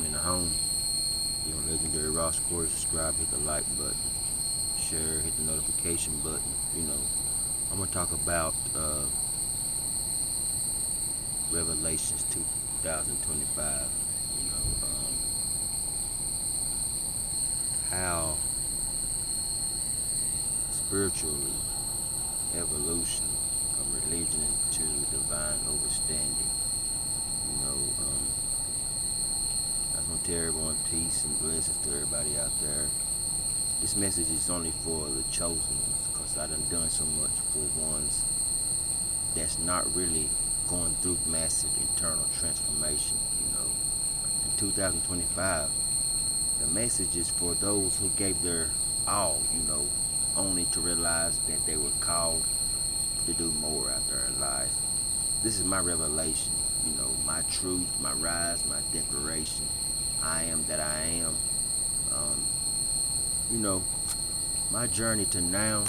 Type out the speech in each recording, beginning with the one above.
in the home. You know, Legendary Ross Court, subscribe, hit the like button, share, hit the notification button. You know, I'm gonna talk about Revelations 2025. You know, how spiritually evolution from religion to divine understanding. You know, I just want to tell everyone peace and blessings to everybody out there. This message is only for the chosen ones, because I done so much for ones that's not really going through massive internal transformation. You know, in 2025, the message is for those who gave their all, you know, only to realize that they were called to do more out there in life. This is my revelation, you know, my truth, my rise, my declaration. I am that I am. Um, you know, my journey to now,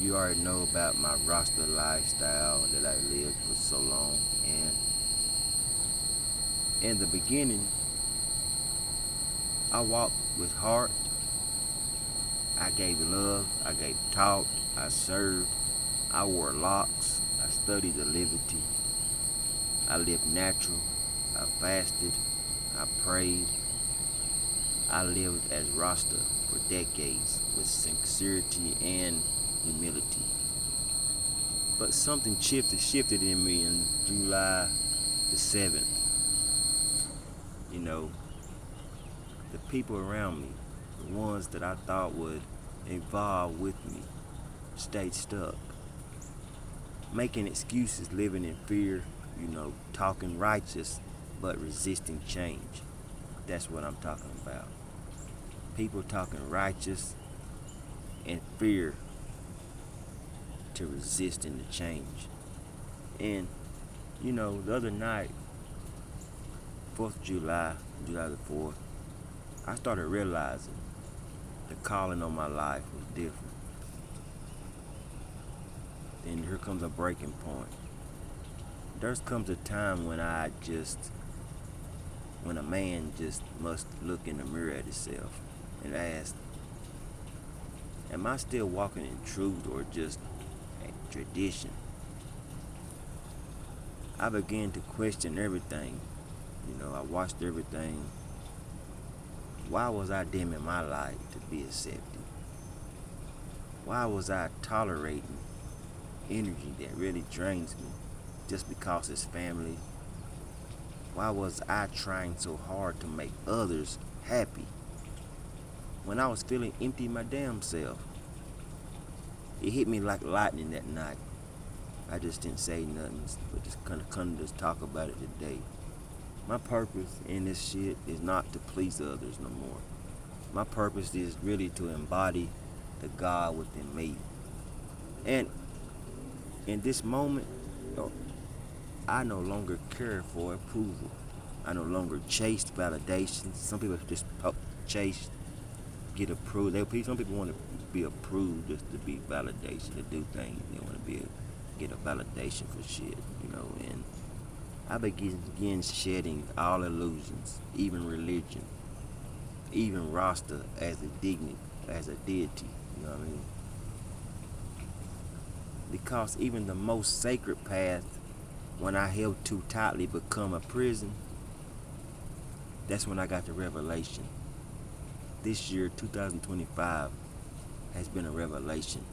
you already know about my roster lifestyle that I lived for so long. And in the beginning, I walked with heart. I gave love. I gave talk. I served. I wore locks. I studied the liberty. I lived natural. I fasted. I prayed. I lived as Rasta for decades with sincerity and humility. But something shifted in me in July the 7th. You know, the people around me, the ones that I thought would evolve with me, stayed stuck. Making excuses, living in fear, you know, talking righteous, but resisting change. That's what I'm talking about. People talking righteous and fear to resisting the change. And, you know, the other night, 4th of July, July the 4th, I started realizing the calling on my life was different. Then here comes a breaking point. There comes a time when when a man just must look in the mirror at himself and ask, am I still walking in truth or just a tradition? I began to question everything. You know, I watched everything. Why was I dimming my light to be accepted? Why was I tolerating energy that really drains me just because it's family? Why was I trying so hard to make others happy when I was feeling empty my damn self? It hit me like lightning that night. I just didn't say nothing, but just kind of come to talk about it today. My purpose in this shit is not to please others no more. My purpose is really to embody the God within me. And in this moment, I no longer care for approval. I no longer chase validation. Some people just chase, get approved. Some people want to be approved just to be validation, to do things. They want to get a validation for shit, you know. And I begin shedding all illusions, even religion, even Rasta as a deity. You know what I mean? Because even the most sacred path, when I held too tightly, become a prison. That's when I got the revelation. This year, 2025, has been a revelation.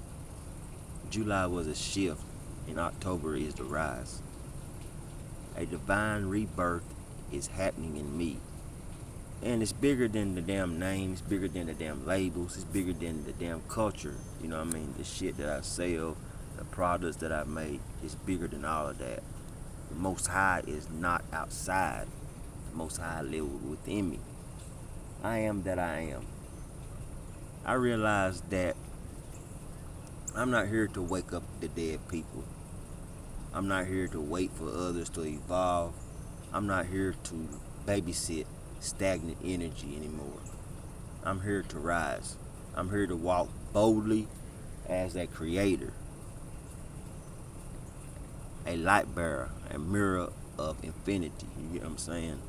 July was a shift, and October is the rise. A divine rebirth is happening in me. And it's bigger than the damn names, bigger than the damn labels, it's bigger than the damn culture. You know what I mean? The shit that I sell, the products that I make, is bigger than all of that. The Most High is not outside. The Most High lives within me. I am that I am. I realize that I'm not here to wake up the dead people. I'm not here to wait for others to evolve. I'm not here to babysit stagnant energy anymore. I'm here to rise. I'm here to walk boldly as a creator, a light bearer, a mirror of infinity. You get what I'm saying?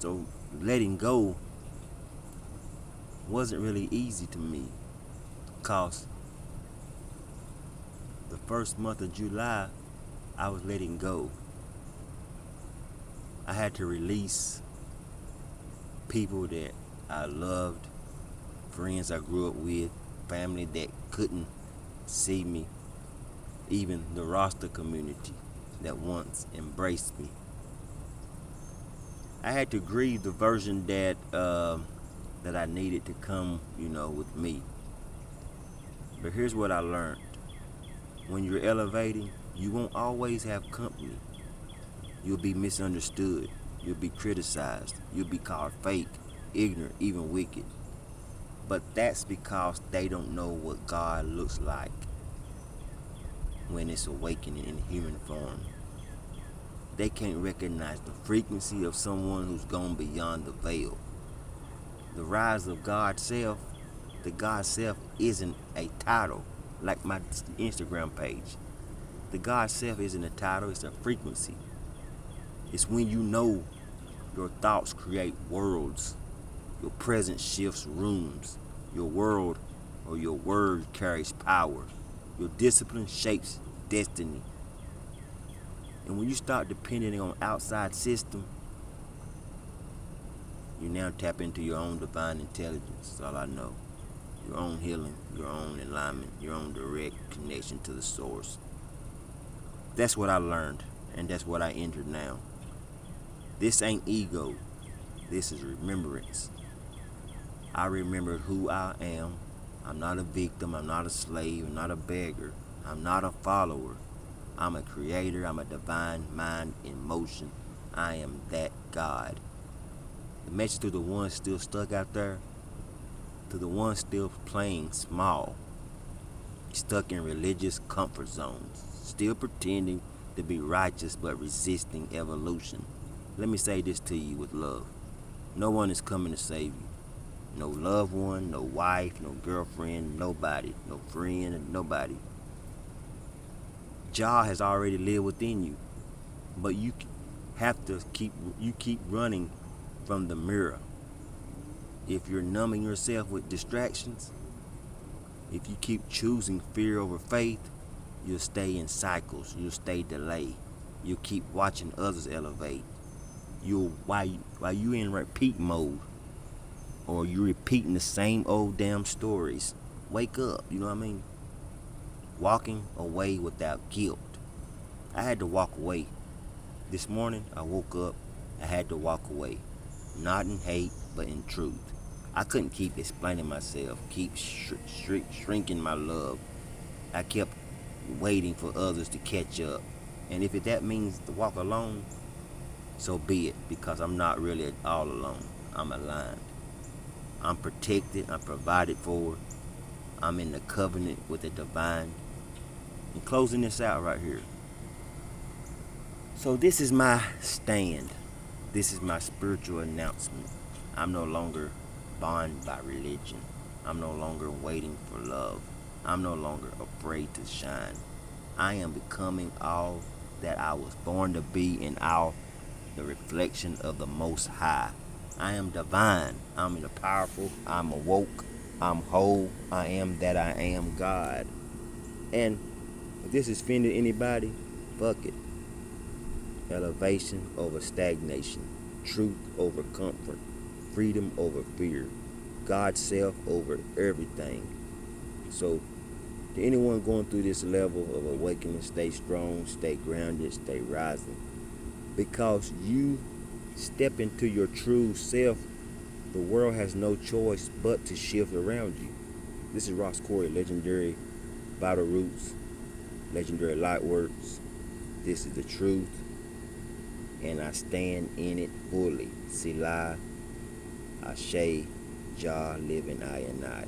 So letting go wasn't really easy to me, cause the first month of July I was letting go. I had to release people that I loved, friends I grew up with, family that couldn't see me, even the roster community that once embraced me. I had to grieve the version that I needed to come, with me. But here's what I learned. When you're elevating, you won't always have company. You'll be misunderstood. You'll be criticized. You'll be called fake, ignorant, even wicked. But that's because they don't know what God looks like when it's awakening in human form. They can't recognize the frequency of someone who's gone beyond the veil. The rise of God's self, the God self isn't a title like my Instagram page. The God self isn't a title, it's a frequency. It's when you know your thoughts create worlds. Your presence shifts rooms. Your world or your word carries power. Your discipline shapes destiny. And when you start depending on outside system, you now tap into your own divine intelligence. That's all I know. Your own healing, your own alignment, your own direct connection to the source. That's what I learned, and that's what I entered now. This ain't ego. This is remembrance. I remembered who I am. I'm not a victim. I'm not a slave. I'm not a beggar. I'm not a follower. I'm a creator. I'm a divine mind in motion. I am that God. The message to the ones still stuck out there, to the ones still playing small, stuck in religious comfort zones, still pretending to be righteous but resisting evolution. Let me say this to you with love. No one is coming to save you. No loved one, no wife, no girlfriend, nobody, no friend, nobody. Jah has already lived within you, but you have to keep running from the mirror. If you're numbing yourself with distractions, if you keep choosing fear over faith, you'll stay in cycles, you'll stay delayed. You'll keep watching others elevate. While you in repeat mode, or you repeating the same old damn stories. Wake up, you know what I mean? Walking away without guilt. I had to walk away. This morning, I woke up, I had to walk away. Not in hate, but in truth. I couldn't keep explaining myself, keep shrinking my love. I kept waiting for others to catch up. And if that means to walk alone, so be it, because I'm not really all alone. I'm aligned. I'm protected, I'm provided for. I'm in the covenant with the divine. And closing this out right here. So this is my stand. This is my spiritual announcement. I'm no longer bound by religion. I'm no longer waiting for love. I'm no longer afraid to shine. I am becoming all that I was born to be, and all the reflection of the Most High. I am divine. I'm the powerful. I'm awoke. I'm whole. I am that I am God. And if this has offended anybody, fuck it. Elevation over stagnation. Truth over comfort. Freedom over fear. God's self over everything. So, to anyone going through this level of awakening, stay strong, stay grounded, stay rising. Because you step into your true self, the world has no choice but to shift around you. This is Ross Corey, legendary Vital Roots, legendary Lightworks. This is the truth, and I stand in it fully. Selah, Ashe, Jah, living I and I.